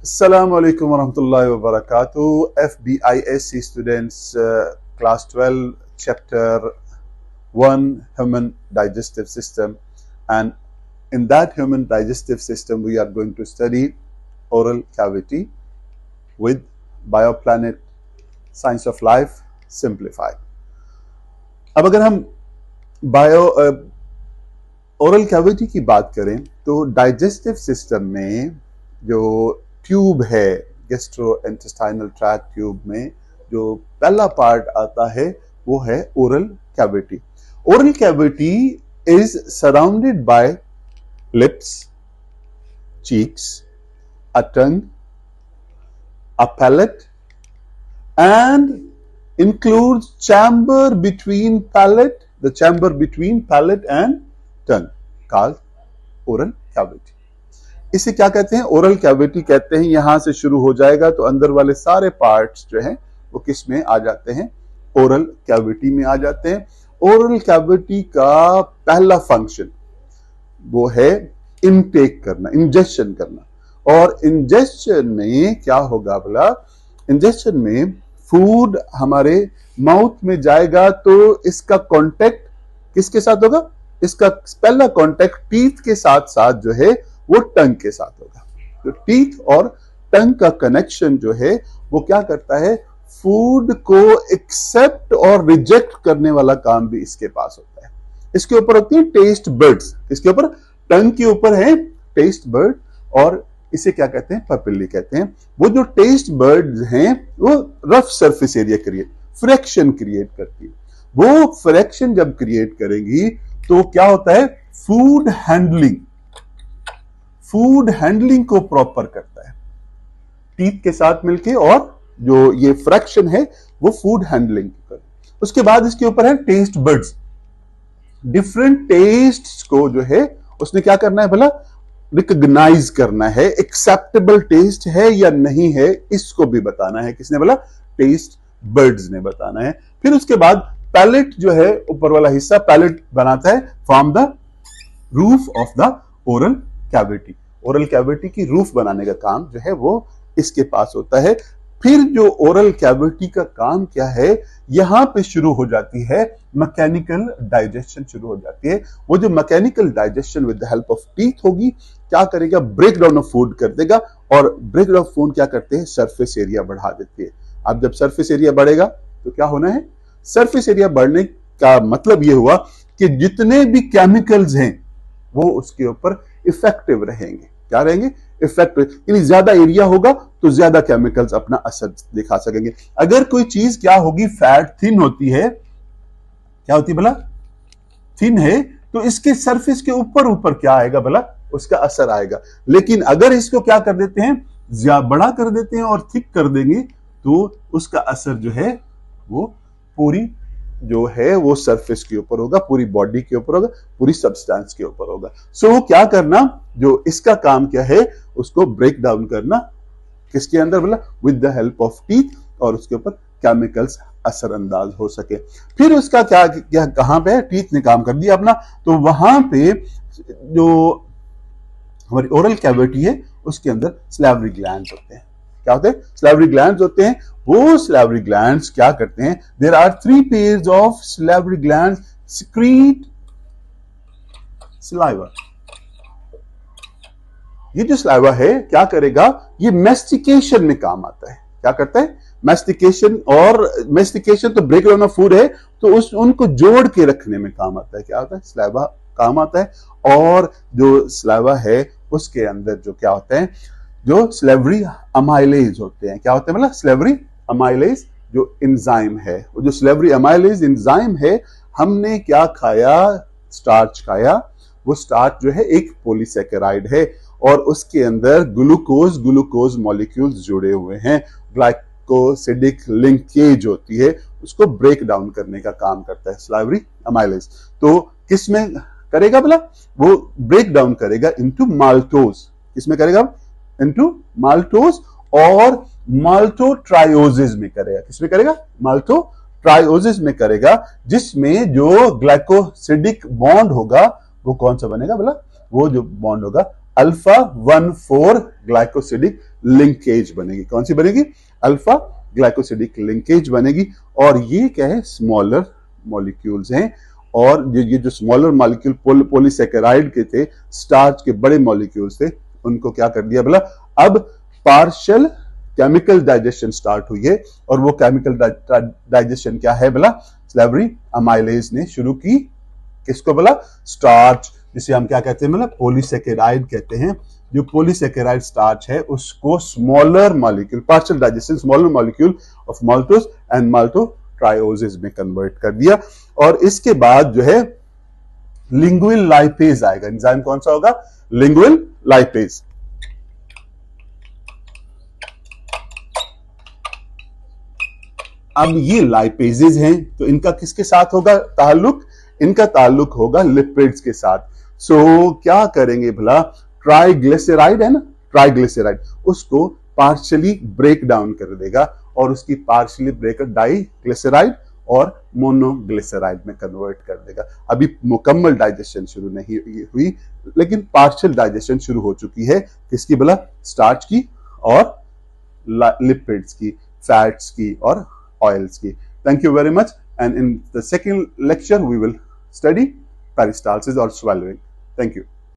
Assalamu alaikum warahmatullahi wabarakatuh. FBISC students, class 12, chapter 1, human digestive system. And in that human digestive system, we are going to study oral cavity with BioPlanet Science of Life Simplified. अब अगर हम oral cavity की बात करें तो digestive system में जो tube है, गैस्ट्रोइंटेस्टाइनल ट्रैक्ट ट्यूब में जो पहला पार्ट आता है वो है oral cavity. Oral cavity is surrounded by lips, cheeks, a tongue, a palate, and includes chamber between palate, the chamber between palate and tongue, called oral cavity. इसे क्या कहते हैं? ओरल कैविटी कहते हैं. यहां से शुरू हो जाएगा तो अंदर वाले सारे पार्ट्स जो हैं वो किस में आ जाते हैं? ओरल कैविटी में आ जाते हैं. ओरल कैविटी का पहला फंक्शन वो है इनटेक करना, इंजेक्शन करना. और इंजेक्शन में क्या होगा बोला? इंजेक्शन में फूड हमारे माउथ में जाएगा तो इसका कांटेक्ट किसके साथ होगा? इसका पहला कांटेक्ट टीथ के साथ साथ जो है वो टंग के साथ होगा. तो टीथ और टंग का कनेक्शन जो है वो क्या करता है? फूड को एक्सेप्ट और रिजेक्ट करने वाला काम भी इसके पास होता है. इसके ऊपर होती है टेस्ट बर्ड्स. इसके ऊपर टंग के ऊपर है टेस्ट बर्ड और इसे क्या कहते हैं? पपिली कहते हैं. वो जो टेस्ट बर्ड्स हैं वो rough surface area fraction create करती है. वो फ्रैक्शन जब क्रिएट करेंगी तो क्या होता है? फूड हैंडलिंग को प्रॉपर करता है टीथ के साथ मिलके, और जो ये फ्रैक्शन है वो फूड हैंडलिंग कर. उसके बाद इसके ऊपर है टेस्ट बर्ड्स. डिफरेंट टेस्ट को जो है उसने क्या करना है भला? रिकॉग्नाइज करना है. एक्सेप्टेबल टेस्ट है या नहीं है इसको भी बताना है. किसने बोला? टेस्ट बर्ड्स ने बताना है. फिर उसके बाद पैलेट जो है, ऊपर वाला हिस्सा पैलेट बनाता है from the roof of the oral cavity. Oral cavity की रूफ बनाने का काम जो है वो इसके पास होता है. फिर जो ओरल कैविटी का काम क्या है? यहां पे शुरू हो जाती है मैकेनिकल डाइजेशन शुरू हो जाती है. वो जो mechanical digestion with the help of teeth होगी क्या करेगा? ब्रेक डाउन ऑफ फूड कर देगा. और ब्रेक डाउन ऑफ फूड क्या करते हैं? सरफेस एरिया बढ़ा देती है. अब जब सरफेस एरिया बढ़ेगा तो क्या होना है? सरफेस एरिया बढ़ने का मतलब यह हुआ कि जितने भी केमिकल्स हैं वो उसके ऊपर इफेक्टिव रहेंगे. क्या रहेंगे? इफेक्टिव. यानी ज्यादा एरिया होगा तो ज्यादा केमिकल्स अपना असर दिखा सकेंगे. अगर कोई चीज क्या होगी? फैट थिन होती है. क्या होती है भला? थिन है तो इसके सरफेस के ऊपर ऊपर क्या आएगा भला? उसका असर आएगा. लेकिन अगर इसको क्या कर देते हैं? बड़ा कर देते हैं और थिक कर देंगे तो उसका असर जो है वो पूरी जो है वो सरफेस के ऊपर होगा, पूरी बॉडी के ऊपर होगा, पूरी सब्सटेंस के ऊपर होगा. सो क्या करना? जो इसका काम क्या है? उसको ब्रेक डाउन करना. किसके अंदर बोला? With the help of teeth, और उसके ऊपर केमिकल्स असरअंदाज हो सके. फिर उसका क्या कहां पे है? टीथ ने काम कर दिया अपना. तो वहां पे जो हमारी ओरल कैविटी है उसके अंदर स्लैवरी ग्लैंड्स होते हैं. क्या होते हैं? स्लैवरी ग्लैंड्स होते हैं. वो स्लैवरी ग्लैंड्स क्या करते हैं? There are 3 pairs of salivary glands secrete saliva. ये जो स्लाइवा है क्या करेगा? ये मेस्टिकेशन में काम आता है. क्या करता है? मेस्टिकेशन. और मेस्टिकेशन तो ब्रेक डाउन ऑफ फूड है तो उनको जोड़ के रखने में काम आता है. क्या होता है? स्लाइवा काम आता है. और जो स्लाइवा है उसके अंदर जो क्या होता है? जो स्लेवरी अमाइलेज होते हैं. क्या होते हैं? मतलब स्लेवरी अमाइलेज जो एंजाइम है. वो जो स्लेवरी अमाइलेज एंजाइम है, हमने क्या खाया? स्टार्च खाया. वो स्टार्च जो है एक पॉलीसैकेराइड है और उसके अंदर ग्लूकोज मॉलिक्यूल्स जुड़े हुए हैं. ग्लाइकोसिडिक लिंकेज होती है, उसको ब्रेक डाउन करने का काम करता है स्लेवरी अमाइलेज. तो किस में करेगा बोला? वो ब्रेक डाउन करेगा इनटू माल्टोज. किसमें करेगा? Into maltose. और माल्टोट्रायोसिस में करेगा. किसमें करेगा? माल्टोट्रायोसिस में करेगा, जिसमें जो ग्लाइकोसिडिक बॉन्ड होगा वो कौन सा बनेगा बोला? वो जो बॉन्ड होगा अल्फा 1,4 ग्लाइकोसिडिक लिंकेज बनेगी। कौन सी बनेगी? अल्फा ग्लाइकोसिडिक लिंकेज बनेगी। और ये क्या है? स्मॉलर मॉलिक्यूल्स हैं। और ये जो स्मॉलर मॉलिक्यूल पॉलीसेकेराइड के थे, स्टार्च के बड़े मॉलिक्यूल्स थे, उनको क्या कर दिया बोला, अब पार्शियल केमिकल डाइजेशन स्टार्ट हुई है। और वो केमिकल डाइजेशन क्या है बोला? स्लेवरी अमाइलेज ने शुरू की। किसको बोला? स्टार्च, जिसे हम क्या कहते हैं बोला? पॉलीसेकेराइड कहते हैं। जो पॉलीसेकेराइड स्टार्च है उसको smaller molecule, partial digestion smaller molecule of maltose and maltotriose में कन्वर्ट कर दिया। और इसके बाद जो है लिंगुइल लाइपेज आएगा। एंजाइम कौन सा होगा? लिंगुइल लाइपेज। अब ये लाइपेजेज हैं, तो इनका किसके साथ होगा ताल्लुक? इनका ताल्लुक होगा लिपिड्स के साथ। सो क्या करेंगे भला? ट्राइग्लिसराइड है ना, ट्राइग्लिसराइड, उसको पार्शियली ब्रेक डाउन कर देगा और उसकी पार्शियली ब्रेकर डाइग्लिसराइड और मोनोग्लिसराइड में कन्वर्ट कर देगा। अभी मुकम्मल डाइजेशन शुरू नहीं हुई, लेकिन पार्शियल डाइजेशन शुरू हो चुकी है। किसकी भला? स्टार्च की और लिपिड्स की, फैट्स की और oils की। Thank you very much, and in the second lecture we will study peristalsis or swallowing. Thank you.